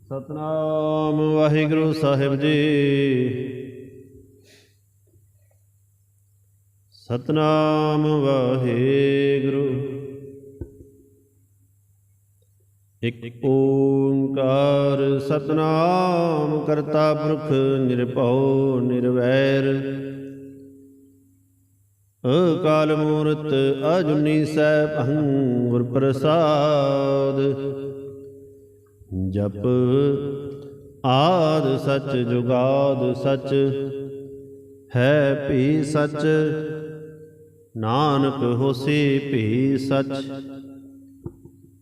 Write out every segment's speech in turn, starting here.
ਸਤਨਾਮ ਵਾਹਿਗੁਰੂ ਸਾਹਿਬ ਜੀ। ਸਤਨਾਮ ਵਾਹਿਗੁਰੂ। ਇਕ ਓੰਕਾਰ ਸਤਨਾਮ ਕਰਤਾ ਪੁਰਖ ਨਿਰਭਉ ਨਿਰਵੈਰ। ਅਕਾਲ ਮੂਰਤ ਅਜੂਨੀ ਸੈਭੰ ਗੁਰ ਪ੍ਰਸਾਦ। ਜਪ ਆਦ ਸਚ ਜੁਗਾਦ ਸਚ ਹੈ ਭੀ ਸਚ। ਨਾਨਕ ਹੋਸੀ ਭੀ ਸਚ।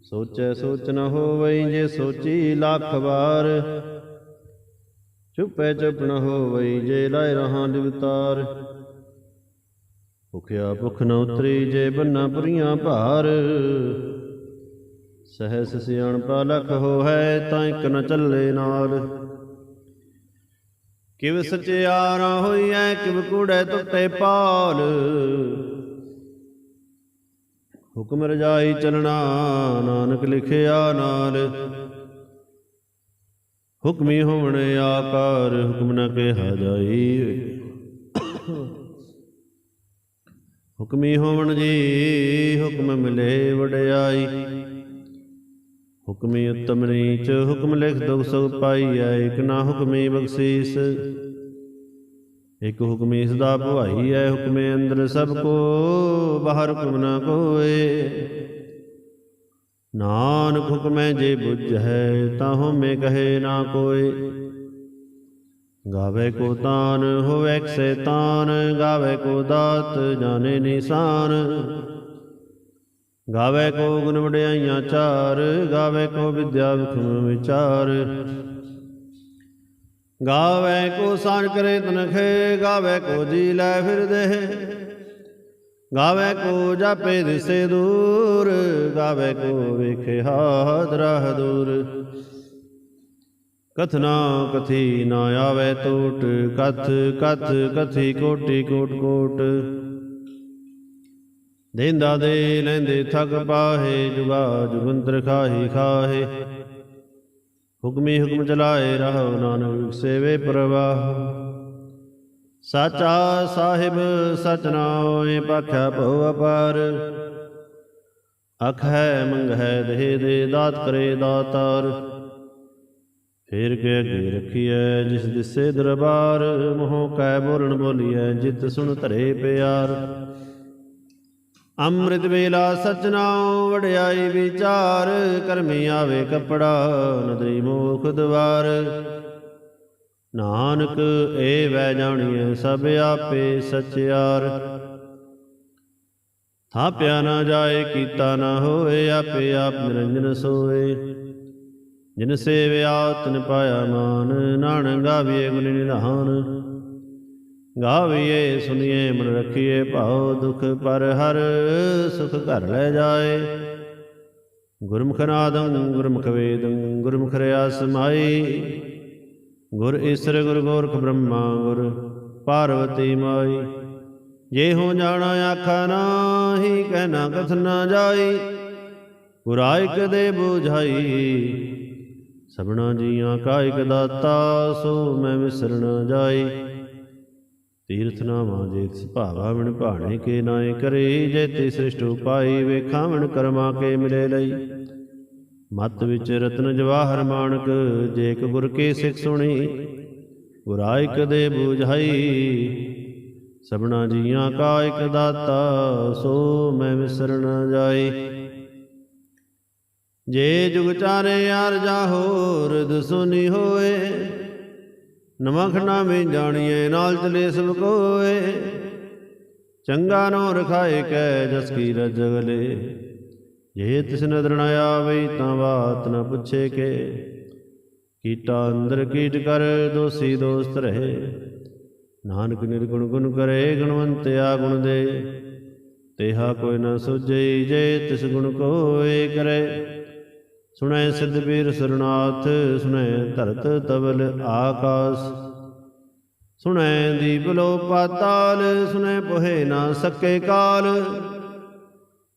ਸੋਚੈ ਸੋਚ ਨ ਹੋਵਈ ਜੇ ਸੋਚੀ ਲੱਖ ਵਾਰ। ਚੁਪੈ ਚੁਪ ਨ ਹੋਵਈ ਜੇ ਲਾਇ ਰਹਾ ਲਿਵਤਾਰ। ਭੁਖਿਆ ਭੁਖ ਨ ਉਤਰੀ ਜੇ ਬੰਨਾ ਪੁਰੀਆਂ ਭਾਰ। ਸਹਿਸ ਸਿਆਣਪਾ ਲਖ ਹੋਇ ਤਾਂ ਇਕ ਨ ਚੱਲੇ ਨਾਲ। ਕਿਵ ਸਚਿਆਰਾ ਹੋਈਐ ਕਿਵ ਕੂੜੈ ਟੁੱਟੇ ਪਾਲ। ਹੁਕਮ ਰਜਾਈ ਚਲਣਾ ਨਾਨਕ ਲਿਖਿਆ ਨਾਲ। ਹੁਕਮੀ ਹੋਵਣ ਆਕਾਰ ਹੁਕਮ ਨ ਕਿਹਾ ਜਾਈ। ਹੁਕਮੀ ਹੋਵਣ ਜੀ ਹੁਕਮ ਮਿਲੇ ਵਡਿਆਈ। ਹੁਕਮੀ ਉੱਤਮ ਨੀਚ ਹੁਕਮ ਲਿਖ ਦੁਖ ਸੁਖ ਪਾਈਐ। ਇਕ ਨਾ ਹੁਕਮੀ ਬਖਸ਼ੀਸ ਇਕ ਹੁਕਮੀ ਸਦਾ ਭਵਾਈਐ। ਹੁਕਮੇ ਅੰਦਰ ਸਭ ਕੋ ਬਾਹਰ ਹੁਕਮ ਨਾ ਕੋਏ। ਨਾਨਕ ਹੁਕਮੈ ਜੇ ਬੁਝੈ ਤਾਂ ਹਉਮੈ ਕਹੇ ਨਾ ਕੋਇ। ਗਾਵੇ ਕੋ ਤਾਨ ਹੋਵੈ ਸੈਤਾਨ। ਗਾਵੇ ਕੋ ਦਾਤ ਜਾਣੇ ਨਿਸ਼ਾਨ। ਗਾਵੇ ਕੋ ਗੁਣ ਵਡਿਆਈਆਂ ਚਾਰ। ਗਾਵੇ ਕੋ ਵਿਦਿਆ ਵਿਖਮ ਵਿਚਾਰ। ਗਾਵੇ ਕੋ ਸਾਂਝ ਕਰੇ ਤਨਖੇ। ਗਾਵੇ ਕੋ ਜੀ ਲੈ ਫਿਰ ਦੇਹ। ਗਾਵੇ ਕੋ ਜਾਪੇ ਦਿਸੇ ਦੂਰ। ਗਾਵੇ ਕੋ ਵੇਖੇ ਹਾਦਰਾ ਦੂਰ। ਕਥਨਾ ਕਥੀ ਨਾ ਆਵੇ ਟੋਟ। ਕਥ ਕਥ ਕਥੀ ਕੋਟੀ ਕੋਟ ਕੋਟ। ਦੇਂਦਾ ਦੇ ਲੈਂਦੇ ਥਕ ਪਾਹੇ। ਜੁਗਾ ਜੁਗੰਤਰ ਖਾਹੀ ਖਾਹੇ। ਹੁਕਮੀ ਹੁਕਮ ਚਲਾਏ ਰਹੋ ਨਾਨਕ ਸੇਵੇ ਪ੍ਰਵਾਹ। ਸਾਚਾ ਸਾਹਿਬ ਸਚ ਨਾਉ ਭਾਖਿਆ ਭਉ ਅਪਾਰ। ਅਖੈ ਮੰਗਹਿ ਦੇ ਦੇ ਦਾਤ ਕਰੇ ਦਾਤਾਰ। ਫੇਰ ਕੇ ਅੱਗੇ ਰੱਖੀਐ ਜਿਸ ਦਿਸੇ ਦਰਬਾਰ। ਮੋਹ ਕੈ ਬੋਲਣ ਬੋਲੀਐ ਜਿਤ ਸੁਣ ਧਰੇ ਪਿਆਰ। ਅੰਮ੍ਰਿਤ ਵੇਲਾ ਸਚ ਨਾਉ ਵਡਿਆਈ ਵਿਚਾਰ। ਕਰਮੀ ਆਵੇ ਕੱਪੜਾ ਨਦਰੀ ਮੋਖ ਦਵਾਰ। ਨਾਨਕ ਏ ਵੈ ਜਾਣੀਐ ਸਭ ਆਪੇ ਸਚਿਆਰ। ਥਾਪਿਆ ਨਾ ਜਾਏ ਕੀਤਾ ਨਾ ਹੋਏ। ਆਪੇ ਆਪ ਨਿਰੰਜਨ ਸੋਏ। ਜਿਨ ਸੇਵਿਆ ਤਿਨ ਪਾਇਆ ਮਾਨ। ਨਾਨਕ ਗਾਵੀਏ ਗੁਣ ਨਿਧਾਨ। ਗਾਵੀਏ ਸੁਣੀਏ ਮਨ ਰੱਖੀਏ ਭਾਉ। ਦੁਖ ਪਰ ਹਰ ਸੁਖ ਘਰ ਲੈ ਜਾਏ। ਗੁਰਮੁਖ ਨਾਦੰ ਗੁਰਮੁਖ ਵੇਦੰ ਗੁਰਮੁਖ ਰਿਆ ਸਮਾਈ। ਗੁਰ ਈਸਰ ਗੁਰ ਗੋਰਖ ਬ੍ਰਹਮਾ ਗੁਰ ਪਾਰਵਤੀ ਮਾਈ। ਜੇ ਹੋ ਜਾਣਾ ਆਖਾ ਨਾਹੀ ਕਹਿਣਾ ਕਥ ਨਾ ਜਾਈ। ਗੁਰਾਇਕ ਦੇ ਬੁਝਾਈ ਸਭਨਾ ਜੀਆਂ ਕਾ ਇਕ ਦਾਤਾ। ਸੋ ਮੈਂ ਵਿਸਰ ਨ ਜਾਈ। ਤੀਰਥ ਨਾਵਾਂ ਜੇ ਤਿਸ ਭਾਵਾ ਵਿਣ ਭਾਣੇ ਕੇ ਨਾਏ ਕਰੇ। ਜੇ ਤੇ ਸ੍ਰਿਸ਼ਟ ਉਪਾਈ ਵੇਖਾਂ ਵਿਣ ਕਰਮਾ ਕੇ ਮਿਲੇ ਲਈ। ਮਤ ਵਿੱਚ ਰਤਨ ਜਵਾਹਰ ਮਾਣਕ। ਜੇ ਇਕ ਗੁਰ ਕੇ ਸਿੱਖ ਸੁਣੀ ਗੁਰਾਇਕ ਦੇ ਬੁਝਾਈ। ਸਭਨਾ ਜੀਆਂ ਕਾ ਇਕ ਦਾਤਾ। ਸੋ ਮੈਂ ਵਿਸਰ ਨ ਜਾਈ। ਜੇ ਜੁਗ ਚਾਰੇ ਆਰਜਾ ਹੋਰ ਦਸੁਨੀ ਹੋਏ। ਨਮਖ ਨਾਮੇ ਜਾਣੀਏ ਨਾਲ ਚਲੇ ਸਭ ਕੋਏ। ਚੰਗਾ ਨੋ ਰਖਾਏ ਕੈ ਜਸ ਕੀ ਰਜਗਲੇ। ਜੇ ਤਿਸ ਨਦਰ ਨ ਆਵਈ ਤਾਂ ਬਾਤ ਨ ਪੁੱਛੇ ਕੇ। ਕੀਟਾ ਅੰਦਰ ਕੀਟ ਕਰ ਦੋਸੀ ਦੋਸਤ ਰਹੇ। ਨਾਨਕ ਨਿਰਗੁਣ ਗੁਣ ਕਰੇ ਗੁਣਵੰਤਿਆ ਗੁਣ ਦੇ। ਤੇਹਾ ਕੋਈ ਨ ਸੁਝਈ ਜੇ ਤਿਸ ਗੁਣ ਕੋਏ ਕਰੇ। ਸੁਣੈ ਸਿੱਧ ਪੀਰ ਸੁਰਨਾਥ। ਸੁਣੈ ਧਰਤ ਤਵਲ ਆਕਾਸ। ਸੁਣੈ ਦੀਪ ਲੋ ਪਾਤਾਲ। ਸੁਣੈ ਪੋਹੇ ਨਾ ਸਕੇ ਕਾਲ।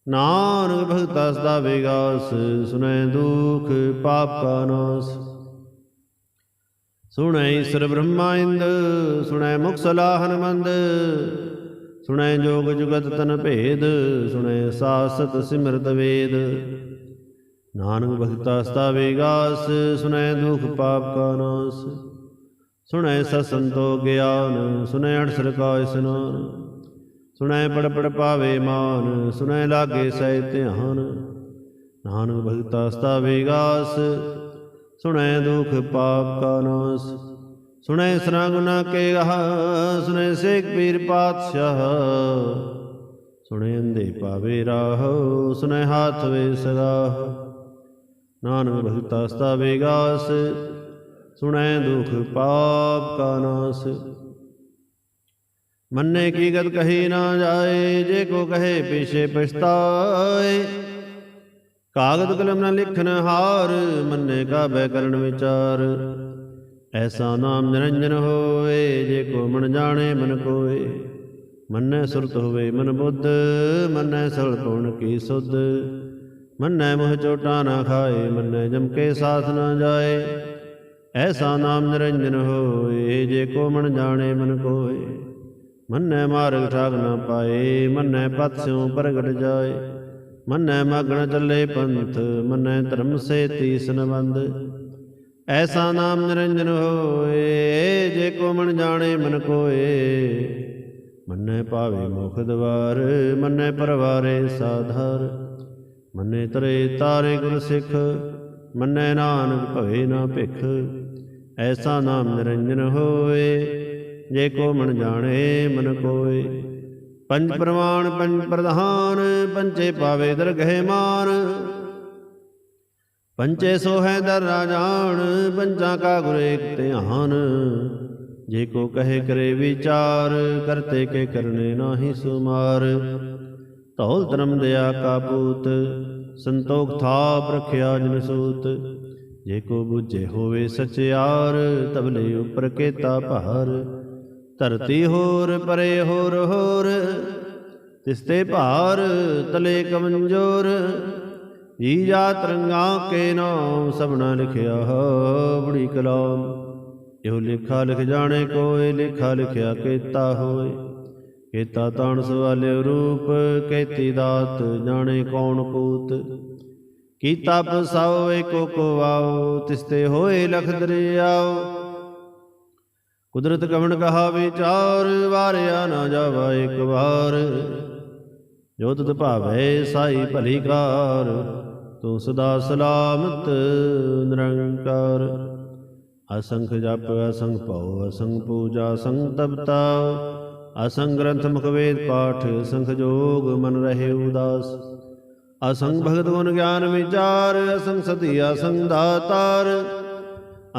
ਨਾਨਕ ਭਗਤਾ ਸਦਾ ਵਿਗਾਸ। ਸੁਣੈ ਦੁਖ ਪਾਪ ਕਾ ਨਾਸ। ਸੁਣੈ ਈਸਰ ਬ੍ਰਹਮਾ ਇੰਦ, ਸੁਣੈ ਮੁਖ ਸਲਾਹਨ ਮੰਦ, ਸੁਣੈ ਜੋਗ ਜੁਗਤ ਤਨ ਭੇਦ, ਸੁਣੈ ਸਾਸਤ ਸਿਮਰਤ ਵੇਦ। ਨਾਨਕ ਭਗਤਾ ਸਤਾ ਵਿਗਾਸ, ਸੁਣੈ ਦੁਖ ਪਾਪ ਕਾ ਨਾਸ, ਸੁਣੈ ਸਤ ਸੰਤੋਖ ਗਿਆਨ, ਸੁਣੈ ਅਠਸਰ ਕਾ ਇਸਨਾਨ, ਸੁਣੈ ਪੜ ਪੜ ਪਾਵੇ ਮਾਨ, ਸੁਣੈ ਲਾਗੇ ਸਹਿ ਧਿਆਨ। ਨਾਨਕ ਭਗਤਾ ਸਤਾ ਵਿਗਾਸ, ਸੁਣੈ ਦੁਖ ਪਾਪ ਕਾ ਨਾਸ, ਸੁਣੈ ਸਰਾ ਗੁਨਾ ਕੇ ਗਾਹ, ਸੁਣੈ ਸੇਖ ਪੀਰ ਪਾਤਸ਼ਾਹ, ਸੁਣੈ ਅੰਧੇ ਪਾਵੇ ਰਾਹ, ਸੁਣੈ ਹਾਥ ਵੇ ਸਗਾਹ। ਨਾਨਕ ਭਗਤਾ ਸਤਾ ਵਿਗਾਸ, ਸੁਣੈ ਦੁਖ ਪਾਪ ਕਾ ਨਾਸ। ਮੰਨੇ ਕੀ ਗਤ ਕਹੀ ਨਾ ਜਾਏ, ਜੇ ਕੋ ਕਹੇ ਪਿਛੇ ਪਛਤਾਏ। ਕਾਗਦ ਕਲਮ ਨ ਲਿਖਨ ਹਾਰ, ਮੰਨੇ ਕਾਬੈ ਕਰਨ ਵਿਚਾਰ। ਐਸਾ ਨਾਮ ਨਿਰੰਜਨ ਹੋਏ, ਜੇ ਕੋ ਮਨ ਜਾਣੇ ਮਨ ਕੋਏ। ਮੰਨੈ ਸੁਰਤ ਹੋਵੇ ਮਨ ਬੁੱਧ, ਮੰਨੈ ਸਲ ਪੁਣ ਕੀ ਸੁਧ। ਮੰਨੈ ਮੋਹ ਚੋਟਾ ਨਾ ਖਾਏ, ਮੰਨੈ ਜਮ ਕੇ ਸਾਥ ਨਾ ਜਾਏ। ਐਸਾ ਨਾਮ ਨਿਰੰਜਨ ਹੋਏ, ਜੇ ਕੋ ਮਨ ਜਾਣੇ ਮਨ ਕੋਏ। ਮੰਨੈ ਮਾਰਗ ਠਾਗ ਨਾ ਪਾਏ, ਮੰਨੈ ਪਤ ਸਿਉ ਪ੍ਰਗਟ ਜਾਏ। ਮੰਨੈ ਮਗਣ ਚੱਲੇ ਪੰਥ, ਮੰਨੈ ਧਰਮ ਸੇ ਤੀਸ ਨਬੰਧ। ਐਸਾ ਨਾਮ ਨਿਰੰਜਨ ਹੋਏ, ਜੇ ਕੋ ਮਨ ਜਾਣੇ ਮਨ ਕੋਏ। ਮੰਨੈ ਪਾਵੇ ਮੁਖ ਦਵਾਰ, ਮੰਨੈ ਪਰਵਾਰੇ ਸਾਧਾਰ। ਮੰਨੈ ਤਰੇ ਤਾਰੇ ਗੁਰ ਸਿੱਖ, ਮੰਨੈ ਨਾਨਕ ਭਵੇ ਨਾ ਭਿਖ। ਐਸਾ ਨਾਮ ਨਿਰੰਜਨ ਹੋਏ, ਜੇ ਕੋ ਮਨ ਜਾਣੇ ਮਨ ਕੋਏ। ਪੰਜ ਪ੍ਰਮਾਣ ਪੰਜ ਪ੍ਰਧਾਨ, ਪੰਚੇ ਪਾਵੇ ਦਰਗਹਿ ਮਾਨ। ਪੰਚੇ ਸੋਹੈ ਦਰ ਰਾਜਾਨ, ਪੰਚਾਂ ਕਾ ਗੁਰ ਏਕ ਧਿਆਨ। ਜੇ ਕੋ ਕਹੇ ਕਰੇ ਵਿਚਾਰ, ਕਰਤੇ ਕੇ ਕਰਨੇ ਨਾਹੀ ਸੁਮਾਰ। ਧੌਲ ਧਰਮ ਦਇਆ ਕਾ ਪੂਤ, ਸੰਤੋਖ ਥਾਪ ਰਖਿਆ ਜਨ ਸੂਤ। ਜੇ ਕੋ ਬੁਝੇ ਹੋਵੇ ਸਚਿਆਰ, ਤਬਲੇ ਉਪਰ ਕੇਤਾ ਭਾਰ। ਧਰਤੀ ਹੋਰ ਪਰੇ ਹੋਰ ਹੋਰ, ਤਿਸਤੇ ਭਾਰ ਤਲੇ ਕਮੰਜੋਰ। ਜੀ ਜਾਤ ਰੰਗਾ ਕੇ ਨਾਮ, ਸਭਨਾ ਲਿਖਿਆ ਬੜੀ ਕਲਾਮ। ਇਹੋ ਲੇਖਾ ਲਿਖ ਜਾਣੇ ਕੋਏ, ਲੇਖਾ ਲਿਖਿਆ ਕੇਤਾ ਹੋਏ। ਕੇਤਾ ਤਾਣ ਸਵਾਲਿਓ ਰੂਪ, ਕੇਤੀ ਦਾਤ ਜਾਣੇ ਕੌਣ ਕੂਤ। ਕੀਤਾ ਪ੍ਰਸਾਉ ਏਕੋ ਕੋ ਆਓ, ਤਿਸਤੇ ਹੋਏ ਲਖ ਦਰਿਆਓ। ਕੁਦਰਤ ਕਵਣ ਕਹਾ ਵਿਚਾਰ, ਵਾਰਿਆ ਨਾ ਜਾਵਾ ਇਕ ਵਾਰ। ਜੋ ਤੁਧ ਭਾਵੈ ਸਾਈ ਭਲੀ ਕਾਰ, ਤੂੰ ਸਦਾ ਸਲਾਮਤ ਨਿਰੰਕਾਰ। ਅਸੰਖ ਜਪ ਅਸੰਖ ਭਉ, ਅਸੰਖ ਪੂਜਾ ਅਸੰਖ ਤਪਤਾ। ਅਸੰਖ ਗ੍ਰੰਥ ਮੁਖ ਵੇਦ ਪਾਠ, ਅਸੰਖ ਜੋਗ ਮਨ ਰਹੇ ਉਦਾਸ। ਅਸੰਖ ਭਗਤ ਗੁਣ ਗਿਆਨ ਵਿਚਾਰ, ਅਸੰਖ ਸਤੀ ਅਸੰਖ ਦਾਤਾਰ।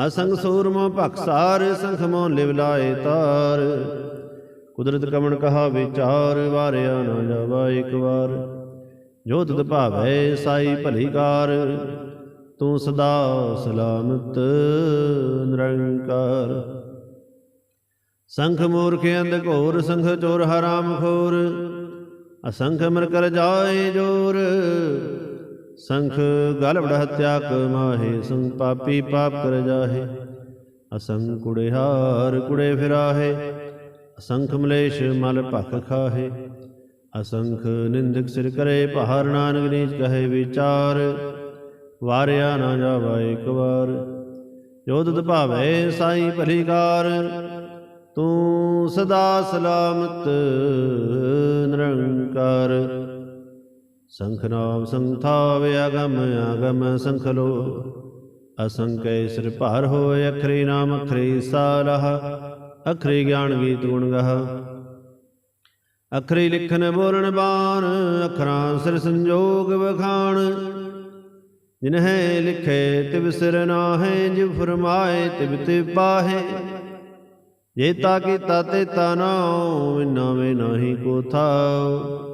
ਅਸੰਖ ਸੂਰਮਾ ਭਖਸਾਰ, ਸੰਖ ਮੋ ਲਿਵ ਲਾਏ ਤਾਰ। ਕੁਦਰਤ ਕਵਣ ਕਹਾ ਵਿਚਾਰ, ਵਾਰਿਆ ਨਾ ਜਾਵਾ ਇਕ ਵਾਰ। ਜੋ ਤੁਧ ਭਾਵੈ ਸਾਈ ਭਲੀ ਕਾਰ, ਤੂੰ ਸਦਾ ਸਲਾਮਤ ਨਿਰੰਕਾਰ। ਸੰਖ ਮੂਰਖ ਅੰਧ ਘੋਰ, ਸੰਖ ਚੋਰ ਹਰਾਮ ਖੋਰ। ਅਸੰਖ ਮਰ ਕਰ ਜਾਏ ਜੋਰ, ਸੰਖ ਗਲ ਵੜ ਹਤਿਆ ਕਮਾਹੇ। ਸੰਖ ਪਾਪੀ ਪਾਪ ਕਰ ਜਾਹੇ, ਅਸੰਖ ਕੁੜਿਹਾਰ ਕੁੜੇ ਫਿਰਾਹੇ। ਅਸੰਖ ਮਲੇਸ਼ ਮਲ ਭਖ ਖਾਹੇ। ਅਸੰਖ ਨਿੰਦਕ ਸਿਰ ਕਰੇ ਭਾਰ, ਨਾਨਕ ਨੀਚ ਕਹੇ ਵਿਚਾਰ। ਵਾਰਿਆ ਨਾ ਜਾਵਾ ਇਕ ਵਾਰ। ਜੋ ਤੁਧ ਭਾਵੈ ਸਾਈ ਭਲੀ ਕਾਰ, ਤੂੰ ਸਦਾ ਸਲਾਮਤ ਨਿਰੰਕਾਰ। ਸੰਖ ਨਾਮ ਸੰਖ ਥਾਵੇ ਅਗਮ ਅਗਮ ਸੰਖ ਲੋ। ਅਸੰਕੈ ਸਿਰ ਭਾਰ ਹੋਏ, ਅਖਰੀ ਨਾਮ ਅਖਰੀ ਸਾਲਹ। ਅਖਰੀ ਗਿਆਨ ਗੀਤ ਗੁਣ ਗਾਹ। ਅਖਰੀ ਲਿਖਨ ਬੋਲਣ ਬਾਣ, ਅਖਰਾਂ ਸਿਰ ਸੰਜੋਗ ਵਖਾਣ। ਜਿਨਹਿ ਲਿਖੇ ਤਿਵ ਸਿਰ ਨਾਹੈ, ਜਿਵ ਫਰਮਾਏ ਤਿਵ ਤਿਵ ਪਾਹੇ। ਜੇਤਾ ਕੀਤਾ ਤੇਤਾ ਨਾਉ, ਵਿਨਾ ਵੇ ਨਾਹੀ ਕੋ ਥਾਉ।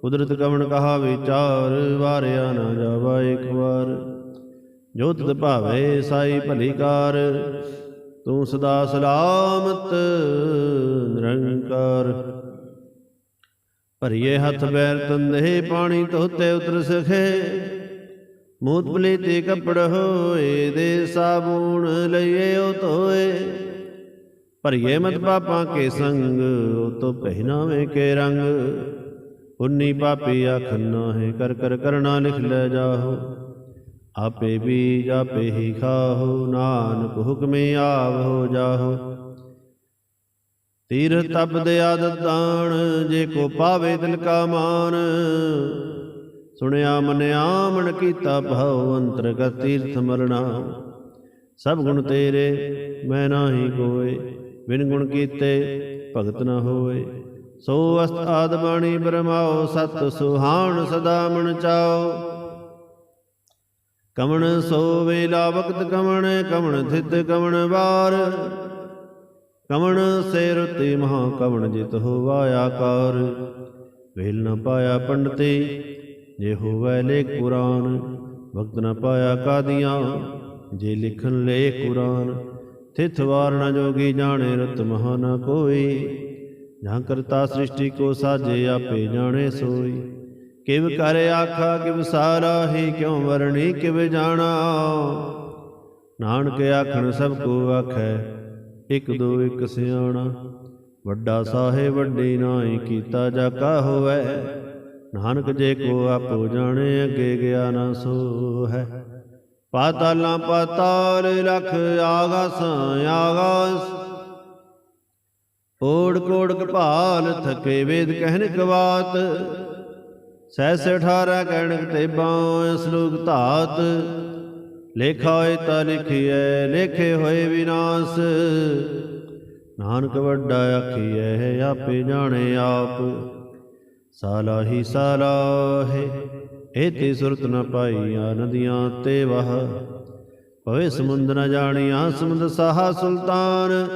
ਕੁਦਰਤ ਕਵਣ ਕਹਾ ਵਿਚਾਰ, ਵਾਰਿਆ ਨਾ ਜਾਵਾ ਇਕ ਵਾਰ। ਜੋ ਤੁਧ ਭਾਵੈ ਸਾਈ ਭਲੀ ਕਾਰ, ਤੂੰ ਸਦਾ ਸਲਾਮਤ ਨਿਰੰਕਾਰ। ਭਰੀਏ ਹੱਥ ਬੈਲ ਤੰਦੇ, ਪਾਣੀ ਧੋਤੇ ਉਤਰ ਸਖੇ। ਮੂਤ ਪਲੀਤੀ ਕੱਪੜ ਹੋਏ, ਦੇ ਸਾਬੂਣ ਲਈਏ ਉਹ ਧੋਏ। ਭਰੀਏ ਮਤ ਪਾਪਾਂ ਕੇ ਸੰਗ, ਉਹ ਤੋ ਪਹਿਨਾਵੇ ਕੇ ਰੰਗ। ਉਨੀ ਪਾਪੀ ਆਖਨ ਨਾਹੀ, ਕਰ ਕਰ ਕਰਣਾ ਲਿਖ ਲੈ ਜਾਹੋ। ਆਪੇ ਬੀਜ ਆਪੇ ਹੀ ਖਾਹੋ, ਨਾਨਕ ਹੁਕਮੇ ਆਵੋ ਜਾਹੋ। ਤੀਰ ਤਪ ਦੇ ਆਦਤ ਦਾਨ, ਜੇ ਕੋ ਪਾਵੇ ਦਿਲ ਕਾ ਮਾਨ। ਸੁਣਿਆ ਮੰਨਿਆ ਮਨ ਕੀਤਾ ਭਾਉ, ਅੰਤਰਗਤ ਤੀਰਥ ਮਰਣਾ। ਸਭ ਗੁਣ ਤੇਰੇ ਮੈਂ ਨਾਹੀ ਕੋਇ, ਬਿਨ ਗੁਣ ਕੀਤੇ ਭਗਤ ਨ ਹੋਏ। ਸੋ ਅਸਤ ਆਦ ਬਾਣੀ ਬਰਮਾਓ, ਸਤ ਸੁਹਾਣ ਸਦਾ ਮਨ ਚਾਓ। ਕਵਣ ਸੋ ਵੇਲਾ ਵਕਤ ਕਵਣ, ਕਵਣ ਥਿਤ ਕਵਣ ਵਾਰ। ਕਵਣ ਸੇ ਰੁਤੀ ਮਹਾ, ਕਵਣ ਜਿਤ ਹੋਵਾ ਆਕਾਰ। ਵੇਲ ਨ ਪਾਇਆ ਪੰਡਤੀ, ਜੇ ਹੋਵੈ ਲੇਖ ਪੁਰਾਨ। ਵਕਤ ਨ ਪਾਇਆ ਕਾਦੀਆਂ, ਜੇ ਲਿਖਨ ਲੇਖ ਕੁਰਾਨ। ਥਿਤ ਵਾਰ ਨ ਜੋਗੀ, ਜਾਣੇ ਰੁਤ ਮਹਾ ਨ ਕੋਈ। ਜਾਂ ਕਰਤਾ ਸ੍ਰਿਸ਼ਟੀ ਕੋ ਸਾਜੇ, ਆਪੇ ਜਾਣੇ ਸੋਈ। ਕਿਵ ਕਰ ਆਖਾ ਕਿਵ ਸਾਰਾਹੀ, ਕਿਉ ਵਰਣੀ ਕਿਵ ਜਾਣਾ। ਨਾਨਕ ਆਖਣ ਸਭ ਕੋ ਆਖੈ, ਇਕ ਦੋ ਇਕ ਸਿਆਣਾ। ਵੱਡਾ ਸਾਹਿਬ ਵੱਡੀ ਨਾਹੀ, ਕੀਤਾ ਜਾ ਕਾ ਹੋਵੈ। ਨਾਨਕ ਜੇ ਕੋ ਆਪੋ ਜਾਣੇ, ਅੱਗੇ ਗਿਆ ਨਾ ਸੋ ਹੈ। ਪਾਤਾਲਾਂ ਪਾਤਾਲ, ਲਖ ਆਗਾਸਾਂ ਆਗਾਸ। ਓੜ ਕੋੜ ਕਪਾਲ, ਥਕੇ ਵੇਦ ਕਹਿਨ ਕਵਾਤ। ਸਹਿਸ 18 ਕਹਿਣਕ ਤੇਬਾਂ, ਸਲੋਕ ਧਾਤ। ਲੇਖਾ ਹੋਏ ਤਾਂ ਲਿਖੀਐ, ਲੇਖੇ ਹੋਏ ਵਿਨਾਸ਼। ਨਾਨਕ ਵੱਡਾ ਆਖੀਐ, ਆਪੇ ਜਾਣੇ ਆਪ। ਸਾਲਾਹੀ ਸਾਲਾਹੇ, ਏਤੀ ਸੁਰਤ ਨ ਪਾਈਆ, ਨਦੀਆਂ ਤੇ ਵਹ। ਹੋਏ ਸਮੁੰਦ ਨ ਜਾਣੀਆਂ, ਸਮੁੰਦ ਸਾਹਾ ਸੁਲਤਾਨ।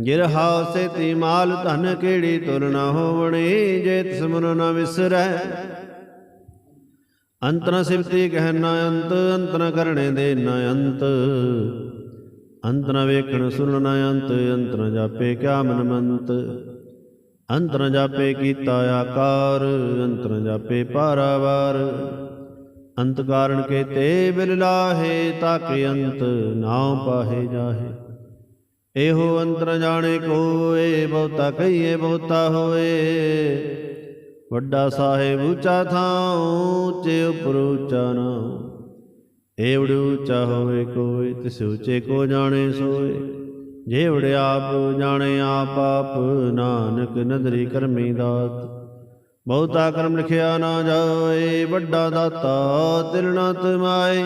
ਗਿਰਹਾ ਸੇਤੀ ਮਾਲ ਧਨ, ਕਿਹੜੀ ਤੁਰ ਨ ਹੋਵਣੀ। ਜੇ ਤਿਸ ਮਨ ਨ ਵਿਸਰੈ, ਅੰਤ ਨ ਸਿਫਤੀ ਕਹਿ ਨ ਅੰਤ। ਅੰਤ ਨ ਕਰਣੇ ਦੇ ਨ ਅੰਤ, ਅੰਤ ਨ ਵੇਖਣ ਸੁਣ ਨ ਅੰਤ। ਅੰਤ ਨ ਜਾਪੇ ਕਿਆ ਮਨ ਮੰਤ, ਅੰਤ ਨ ਜਾਪੇ ਕੀਤਾ ਆਕਾਰ। ਅੰਤ ਨ ਜਾਪੇ ਪਾਰਾਵਾਰ। ਅੰਤ ਕਾਰਣ ਕੇਤੇ ਬਿਲ ਲਾਹੇ, ਤਾਕੇ ਅੰਤ ਨਾਉ ਪਾਹੇ ਜਾਹੇ। ਇਹੋ ਅੰਤ ਨ ਜਾਣੇ ਕੋਏ, ਬਹੁਤਾ ਕਹੀਏ ਬਹੁਤਾ ਹੋਏ। ਵੱਡਾ ਸਾਹਿਬ ਉੱਚਾ ਥਾਉ, ਉੱਚੇ ਉਪਰ ਉੱਚਾ ਨਾਉ। ਏਵੜ ਉੱਚਾ ਹੋਵੇ ਕੋਈ, ਤਿਸ ਉੱਚੇ ਕੋ ਜਾਣੇ ਸੋਏ। ਜੇਵੜ ਆਪ ਜਾਣੇ ਆਪ ਆਪ, ਨਾਨਕ ਨਦਰੀ ਕਰਮੀ ਦਾਤ। ਬਹੁਤਾ ਕਰਮ ਲਿਖਿਆ ਨਾ ਜਾਏ, ਵੱਡਾ ਦਾਤਾ ਤਿਲ ਨ ਤਮਾਏ।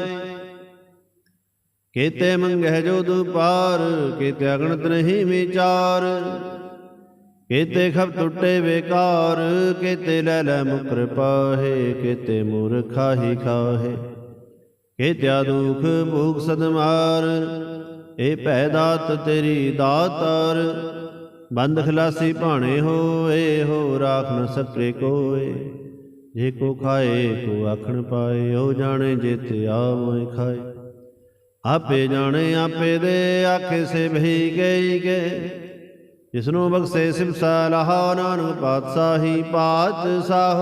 ਕੇਤੇ ਮੰਗਹਿ ਜੋ ਦੁਪਾਰ, ਕੇਤੇ ਅਗਣਤ ਨਹੀਂ ਵਿਚਾਰ। ਕੇਤੇ ਖਬ ਟੁੱਟੇ ਬੇਕਾਰ, ਕੇਤੇ ਲੈ ਲੈ ਮੁਕਰ ਪਾਹੇ। ਕੇਤੇ ਮੂਰਖਾ ਹੀ ਖਾਹੇ, ਕੇਤਿਆ ਦੁਖ ਭੂਖ ਸਦਮਾਰ। ਇਹ ਭੈ ਦਾਤ ਤੇਰੀ ਦਾਤਾਰ, ਬੰਦ ਖਲਾਸੀ ਭਾਣੇ ਹੋਏ। ਹੋ ਰਾਖ ਨ ਸਕੇ ਕੋਏ, ਜੇ ਕੋ ਖਾਏ ਕੋ ਆਖਣ ਪਾਏ। ਉਹ ਜਾਣੇ ਜੇਤੇ ਆਵੈ ਖਾਏ, ਆਪੇ ਜਾਣੇ ਆਪੇ ਦੇ। ਆਖੇ ਸੇ ਭਈ ਗਈ ਕੇ, ਜਿਸਨੂੰ ਬਖਸ਼ੇ ਸਿਵ ਸਲਾਹ। ਨਾਨਕ ਪਾਤਸ਼ਾਹੀ ਪਾਤਸ਼ਾਹ।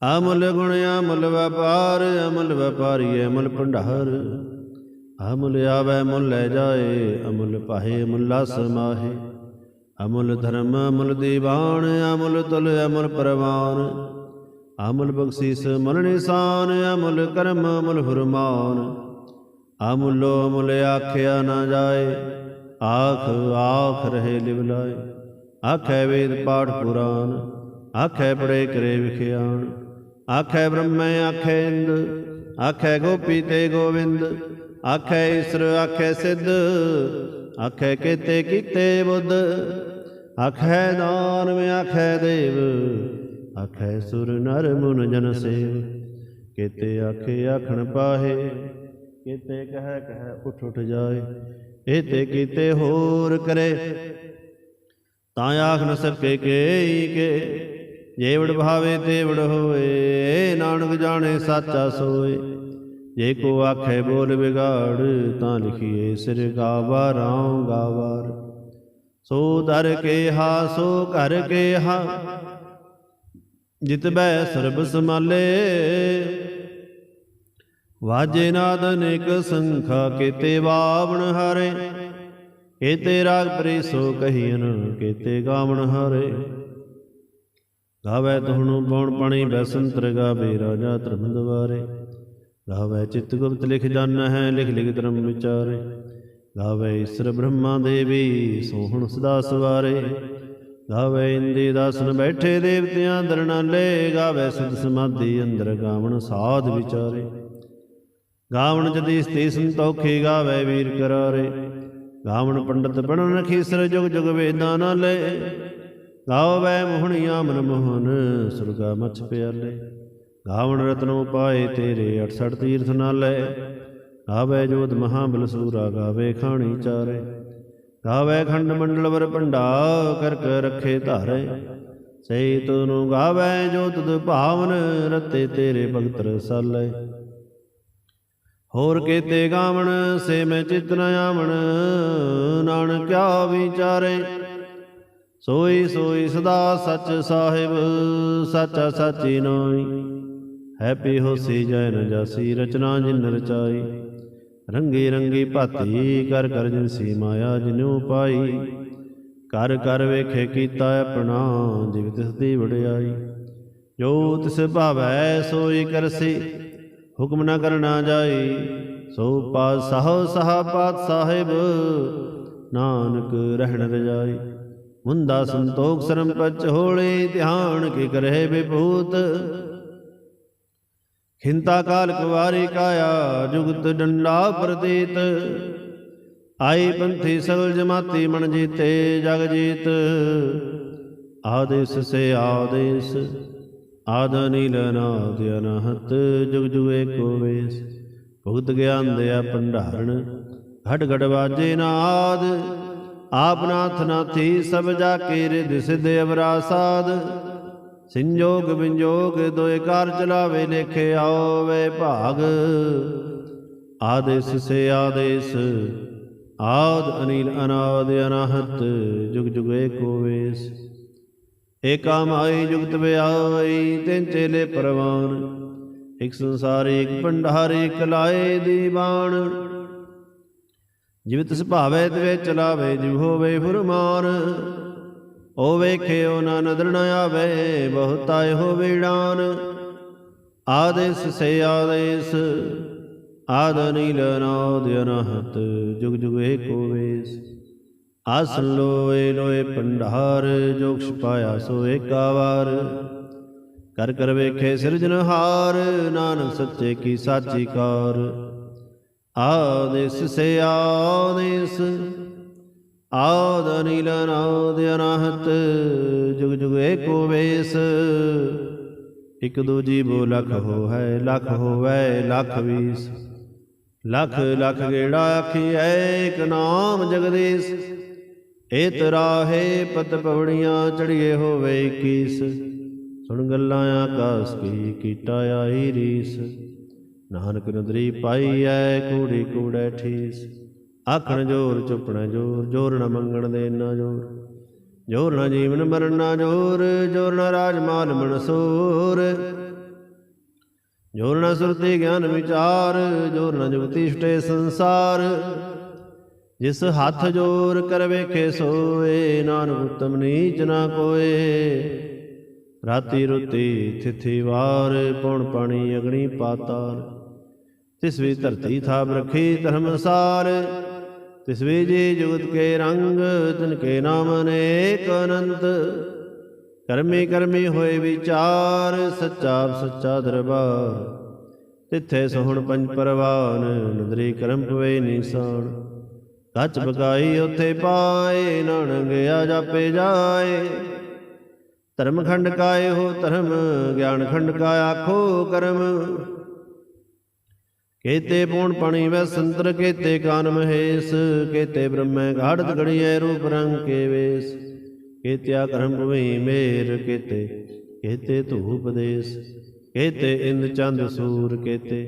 ਅਮੁੱਲ ਗੁਣ ਅਮੁੱਲ ਵਪਾਰ, ਅਮੁੱਲ ਵਪਾਰੀ ਅਮੁੱਲ ਭੰਡਾਰ। ਅਮੁੱਲ ਆਵੈ ਮੁੱਲ ਲੈ ਜਾਏ, ਅਮੁੱਲ ਪਾਹੇ ਅਮੁੱਲਾ ਸਮਾਹੇ। ਅਮੁੱਲ ਧਰਮ ਅਮੁੱਲ ਦੀਵਾਨ, ਅਮੁੱਲ ਤੁਲ ਅਮੁੱਲ ਪ੍ਰਵਾਨ। ਅਮੁੱਲ ਬਖਸ਼ੀਸ ਮੁੱਲ ਨਿਸ਼ਾਨ, ਅਮੁੱਲ ਕਰਮ ਅਮੁੱਲ ਫੁਰਮਾਨ। ਅਮੁੱਲੋ ਅਮੁੱਲ ਆਖਿਆ ਨਾ ਜਾਏ, ਆਖ ਆਖ ਰਹੇ ਲਿਵ ਲਾਏ। ਆਖੈ ਵੇਦ ਪਾਠ ਪੁਰਾਨ, ਆਖੈ ਪੜੇ ਕਰੇ ਵਿਖਿਆਨ। ਆਖੈ ਬ੍ਰਹਮੈ ਆਖੈ ਇੰਦ, ਆਖੈ ਗੋਪੀ ਤੇ ਗੋਵਿੰਦ। ਆਖੈ ਈਸਰ ਆਖੈ ਸਿੱਧ, ਆਖੈ ਕੇਤੇ ਕੀਤੇ ਬੁੱਧ। ਆਖੈ ਦਾਨਵ ਆਖੈ ਦੇਵ, ਆਖੈ ਸੁਰ ਨਰ ਮੁਨ ਜਨ ਸੇਵ। ਕੇਤੇ ਆਖੇ ਆਖਣ ਪਾਹੇ, ਕੇਤੇ ਕਹਿ ਕਹਿ ਉਠ ਉਠ ਜਾਏ। ਏਤੇ ਕੀਤੇ ਹੋਰ ਕਰੇ, ਤਾਂ ਆਖ ਨ ਸਕੇ ਕੇਈ ਕੇ। ਜੇਵੜ ਭਾਵੇ ਤੇਵੜ ਹੋਏ, ਨਾਨਕ ਜਾਣੇ ਸਾਚਾ ਸੋਏ। ਜੇ ਕੋ ਆਖੇ ਬੋਲ ਵਿਗਾੜ, ਤਾਂ ਲਿਖੀਏ ਸਿਰ ਗਾਵਾ ਰਾਉ ਗਾਵਾਰ। ਸੋ ਦਰ ਕੇਹਾ ਸੋ ਘਰ ਕੇਹਾ, ਜਿਤ ਬੈ ਸਰਬ ਸਮਾਲੇ। ਵਾਜੇ ਨਾਦ ਅਨੇਕ ਸੰਖਾ ਕੇਤੇ ਬਾਵਣ ਹਾਰੇ, ਕੇਤੇ ਰਾਗ ਪਰੇ ਸੋ ਕਹੀਨ ਕੇਤੇ ਗਾਵਣ ਹਾਰੇ। ਗਾਵੈ ਤੁਹਨੂੰ ਪਉਣ ਪਾਣੀ ਬੈਸੰਤਰ ਗਾਵੇ ਰਾਜਾ ਧਰਮ ਦੁਆਰੇ, ਗਾਵੈ ਚਿਤ ਗੁਪਤ ਲਿਖ ਜਾਨਾ ਹੈ ਲਿਖ ਲਿਖ ਧਰਮ ਵਿਚਾਰੇ। ਗਾਵੈ ਈਸਰ ਬ੍ਰਹਮਾ ਦੇਵੀ ਸੋਹਣ ਸਦਾ ਸਵਾਰੇ, ਗਾਵੈ ਇੰਦੇ ਦਾਸਨ ਬੈਠੇ ਦੇਵਤਿਆਂ ਦਰਨਾਲੇ। ਗਾਵੈ ਸਿਧ ਸਮਾਧੀ ਅੰਦਰ ਗਾਵਣ ਸਾਧ ਵਿਚਾਰੇ, ਗਾਵਣ ਜਦੀ ਸਤੀ ਸੰਤੋਖੀ ਗਾਵੈ ਵੀਰ ਕਰਾਰੇ। ਗਾਵਣ ਪੰਡਤ ਬਣਨ ਖੀਸਰ ਜੁਗ ਜੁਗ ਵੇਦਾਂ ਨਾਲੇ, ਗਾਵੈ ਮੋਹਣੀਆਂ ਮਨ ਮੋਹਨ ਸੁਰਗਾ ਮਛ ਪਿਆਲੇ। ਗਾਵਣ ਰਤਨੋ ਪਾਏ ਤੇਰੇ 68 ਤੀਰਥ ਨਾਲੇ, ਗਾਵੈ ਜੋਧ ਮਹਾਬਲ ਸੂਰਾ ਗਾਵੇ ਖਾਣੀ ਚਾਰੇ। ਗਾਵੈ ਖੰਡ ਮੰਡਲ ਵਰ ਭੰਡਾ ਕਰ ਕਰ ਰੱਖੇ ਧਾਰੇ, ਸਹੀ ਤੂੰ ਗਾਵੈ ਜੋ ਤੁਧ ਭਾਵਨ ਰਤੇ ਤੇਰੇ ਭਗਤ ਰਸਾਲੇ। ਹੋਰ ਕੇਤੇ ਗਾਵਣ ਸੇ ਮੈਂ ਚਿਤ ਨ ਆਵਣ, ਨਾਨਕ ਕਿਆ ਵਿਚਾਰੇ। ਸੋਈ ਸੋਈ ਸਦਾ ਸੱਚ ਸਾਹਿਬ ਸਾਚਾ ਸਾਚੀ ਨਾਈ, ਹੈਪੀ ਹੋਸੀ ਜੈ ਨ ਜਾਸੀ ਰਚਨਾ ਜਿਨ ਰਚਾਈ। ਰੰਗੀ ਰੰਗੀ ਭਾਤੀ ਕਰ ਕਰ ਜਿਨਸੀ ਮਾਇਆ ਜਿਨੂ ਪਾਈ, ਕਰ ਕਰ ਵੇਖੇ ਕੀਤਾ ਆਪਣਾ ਜਿਵ ਤਿਸ ਦੀ ਵਡਿਆਈ। ਜੋ ਤਿਸ ਭਾਵੈ ਸੋਈ ਕਰਸੀ ਹੁਕਮ ਨ ਕਰਨਾ ਜਾਈ, ਸੋ ਪਾਤਸ਼ਾਹ ਸਹਾ ਪਾਤ ਸਾਹਿਬ ਨਾਨਕ ਰਹਿਣ ਰਜਾਈ। ਮੁੰਦਾ ਸੰਤੋਖ ਸਰਮ ਪਚ ਹੋਲੇ ਧਿਆਨ ਕੀ ਕਰਹਿ ਵਿਭੂਤ, ਖਿੰਤਾ ਕਾਲ ਕੁਵਾਰੀ ਕਾਇਆ ਜੁਗਤ ਡੰਡਾ ਪ੍ਰਤੀਤ। ਆਈ ਪੰਥੀ ਸਗਲ ਜਮਾਤੀ ਮਨ ਜੀਤੇ ਜਗ ਜੀਤ, ਆਦੇਸ ਸੇ ਆਦੇਸ ਆਦ ਨੀਲ ਨਾਦ ਅਨਹਤ ਜੁਗ ਜੁਗ ਏਕੋ ਵੇਸ। ਭੁਗਤ ਗਿਆਨ ਦਿਆ ਭੰਡਾਰਨ ਘਟ ਘਟ ਵਾਜੇ ਨਾਦ, ਆਪ ਨਾਥ ਨਾਥੀ ਸਭ ਜਾ ਕੇ ਰਿਧ ਸਿਧ ਅਵਰਾ ਸਾਧ। ਸੰਜੋਗ ਵਿੰਜੋਗ ਦੋਇ ਕਾਰ ਚਲਾਵੇ ਲੇਖੇ ਆਵੇ ਭਾਗ, ਆਦੇਸ ਸੇ ਆਦੇਸ ਆਦ ਅਨੀਲ ਅਨਾਦ ਅਨਾਹਤ ਜੁਗ ਜੁਗ ਏਕੋ ਵੇਸ। ਏਕਾ ਮਾਈ ਜੁਗਤ ਵਿਆਈ ਤਿੰਨ ਚੇਲੇ ਪਰਵਾਨ, ਇਕ ਸੰਸਾਰ ਇਕ ਭੰਡਾਰ ਇਕ ਲਾਏ ਦੀਵਾਨ। ਜਿਵ ਤਿਸ ਭਾਵੈ ਤਿਵੇਂ ਚਲਾਵੇ ਜਿਵ ਹੋਵੇ ਫੁਰਮਾਨ, ਓ ਵੇਖਿਓ ਨਾ ਨਦਰ ਨ ਆਵੇ ਬਹੁਤਾਏ ਹੋਵੇ ਡਾਨ। ਆਦੇਸ ਸੇ ਆਦੇਸ ਆਦ ਨੀਲ ਅਨਾਦ ਅਨਾਹਤ ਜੁਗ ਜੁਗ ਏਕੋ ਵੇਸ। ਆਸਨ ਲੋਏ ਲੋਏ ਭੰਡਾਰ ਜੋ ਕੁਛ ਪਾਇਆ ਸੋ ਏਕਾ ਵਾਰ। ਕਰ ਕਰ ਵੇਖੇ ਸਿਰਜਨਹਾਰ ਨਾਨਕ ਸੱਚੇ ਕੀ ਸਾਚੀ ਕਾਰ। ਆਦੇਸ ਸੇ ਆਦੇਸ ਆਦ ਅਨੀਲ ਅਨਾਦ ਅਨਾਹਤ ਜੁਗ ਜੁਗ ਏਕੋ ਵੇਸ। ਇਕ ਦੂਜੀ ਬੋ ਲਖ ਹੋ ਹੈ ਲਖ ਹੋਵੈ ਲਖ ਵੀਸ। ਲਖ ਲਖ ਗੇੜਾ ਆਖੀਐ ਇਕ ਨਾਮ ਜਗਦੀਸ਼। ਏ ਤਰਾਹੇ ਪਤ ਪਵੜੀਆਂ ਚੜੀਏ ਹੋਵੇ 21। ਸੁਣ ਗੱਲਾਂ ਆਕਾਸ ਕੀ ਕੀਟਾ ਆਈ ਰੀਸ। ਨਾਨਕ ਨਦਰੀ ਪਾਈਐ ਕੂੜੀ ਕੂੜੈ ਠੀਸ। ਆਖਣ ਜੋਰ ਚੁੱਪਣਾ ਜੋਰ ਜੋਰ ਨ ਮੰਗਣ ਦੇ ਨਾ ਜੋਰ। ਜੋਰ ਨ ਜੀਵਨ ਮਰਨ ਨਾ ਜੋਰ ਜੋਰ ਨ ਰਾਜ ਮਾਲ ਮਨਸੂਰ। ਜੋਰ ਨ ਸੁਰਤੀ ਗਿਆਨ ਵਿਚਾਰ ਜੋਰ ਨ ਜੁਗਤੀ ਛੁਟੇ ਸੰਸਾਰ। ਜਿਸ ਹੱਥ ਜੋਰ ਕਰ ਵੇਖੇ ਸੋਏ ਨਾਨਕ ਉਤਮ ਨੀਚ ਨਾ ਕੋਏ। ਰਾਤੀ ਰੁਤੀ ਥਿਥੀ ਵਾਰ ਪੌਣ ਪਾਣੀ ਅਗਣੀ ਪਾਤਾਲ। ਤਿਸ ਵੀ ਧਰਤੀ ਥਾਪ ਰਖੀ ਧਰਮਸਾਰ। ਤਿਸ ਵੀ ਜੀ ਜੁਗਤ ਕੇ ਰੰਗ ਤਿਨ ਕੇ ਨਾਮ ਅਨੇਕ ਅਨੰਤ। ਕਰਮੀ ਕਰਮੀ ਹੋਏ ਵਿਚਾਰ ਸੱਚਾ ਸੱਚਾ ਦਰਬਾਰ। ਤਿੱਥੇ ਸੋਹਣ ਪੰਜ ਪਰਵਾਨ ਨਦਰੀ ਕਰਮ ਪਵੇ ਨੀਸਾਨ। ਕੱਚ ਬਕਾਈ ਉੱਥੇ ਪਾਏ ਨਾਨਕ ਗਿਆ ਜਾਪੇ ਜਾਏ। ਧਰਮ ਖੰਡ ਕਾਏ ਹੋ ਧਰਮ ਗਿਆਨ ਖੰਡ ਕਾ ਆਖੋ ਕਰਮ। ਕੇਤੇ ਪੂਣ ਪਣੀ ਵੈ ਸੰਤਰ ਕੇਤੇ ਕਾਨ ਮਹੇਸ਼। ਕੇਤੇ ਬ੍ਰਹਮੈ ਘਾੜਤ ਘੜੀਐ ਰੂਪ ਰੰਗ ਕੇ ਵੇਸ। ਕੇਤਿਆ ਕਰਮ ਭਵਈ ਮੇਰ ਕੇਤੇ ਕੇਤੇ ਧੂਪ ਦੇਸ। ਕੇਤੇ ਇੰਦ ਚੰਦ ਸੂਰ ਕੇਤੇ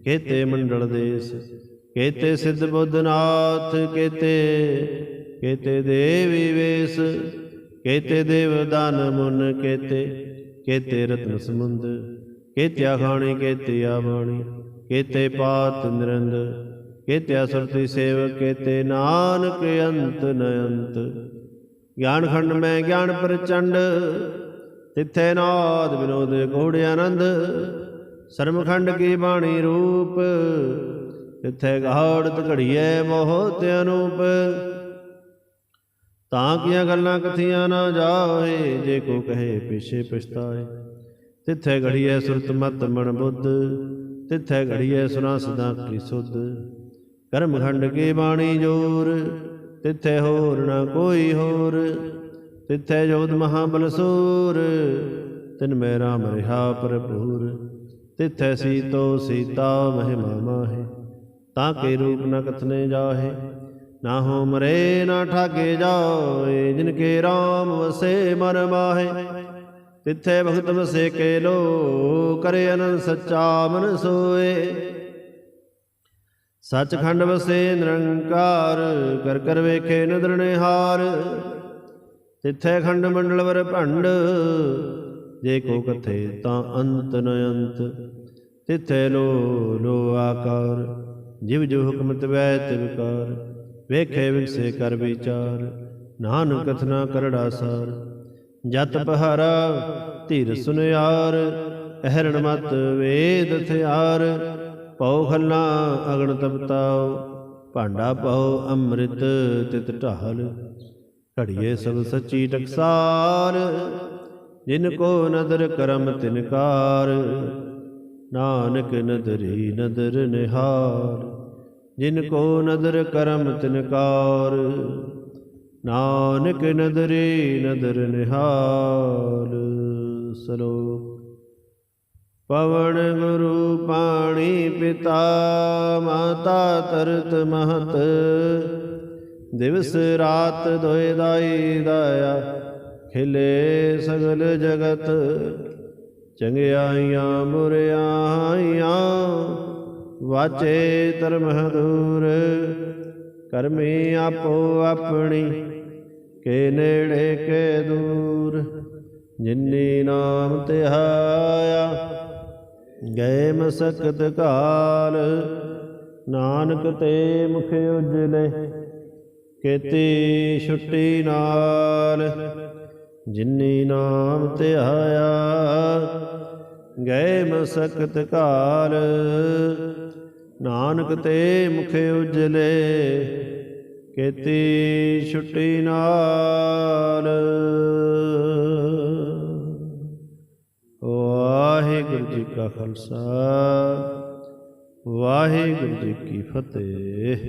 ਕੇਤੇ ਮੰਡਲ ਦੇਸ। ਕੇਤੇ ਸਿੱਧ ਬੁੱਧਨਾਥ ਕੇਤੇ ਕੇਤੇ ਦੇਵੀ ਵੇਸ। ਕੇਤੇ ਦੇਵ ਦਾਨ ਮੁਨ ਕੇਤੇ ਕੇਤੇ ਰਤਨ ਸਮੁੰਦ। ਕੇਤਿਆ ਖਾਣੀ ਕੇਤਿਆ ਬਾਣੀ केते पात निरंद, केते असुरति सेवक, केते नानक अंत न अंत। ज्ञान खंड में ज्ञान प्रचंड, तिथे नाद विनोद गूढ़ आनंद। सरमखंड की बाणी रूप, तिथे गाढ़ घड़िए बहुत अनूप। तां किया गल्लां कथियां ना जाए, जे को कहे पिछे पछताए। तिथे घड़िए सुरत मत मन बुद्ध, तिथे घड़िए सुना सदा की सुध। कर्मखंड की बाणी जोर, तिथे होर न कोई होर। तिथे जोध महाबल सूर, तिन में राम रिहा भरपूर। तिथे सीतो सीता महिमा माहे, ताके रूप न कथने जाहे। ना हो मरे ना ठाके जाए, जिनके राम वसे मन माहे। तिथे भगत बसे के लो, करे अनंत सच्चा मन सोए। सचखंड बसे निरंकार, कर कर वेखे नदर निहार। तिथे खंड मंडल वर भंड, जे को कथे ता अंत न अंत। तिथे लो लो आकार, जिव जो हुक्म तिवै तिवकार। वेखे विगसे कर विचार, नानक कथना करड़ा सार। जत पहारा धीर सुनियार, अहरण मत वेद थयार। पौ खल्ला अगण तपताओ, भांडा पाओ अमृत तित ढाल। घड़िए सब सच्ची टकसार, जिनको नदर करम तिनकार। नानक नदरी नदर निहार, जिनको नदर करम तिनकार। नानक नदरी नदर निहाल। श्लोक। पवन गुरु पाणी पिता, माता तरत महत। दिवस रात दोय दाई दाया, खिले सगल जगत। चंगियाइयां बुरियाइयां, वाचे धर्म दूर। करमी आपो अपनी, के नेड़े के दूर। जिन्नी नाम तिहाया, गए मसकत काल। नानक ते मुख उजले, केती छुट्टी नाल। जिन्नी नाम तिहाया, गए मसकत काल। नानक ते मुख उजले, केती छुट्टी नाल। वाहिगुरु जी का खालसा, वाहिगुरु जी की फतेह।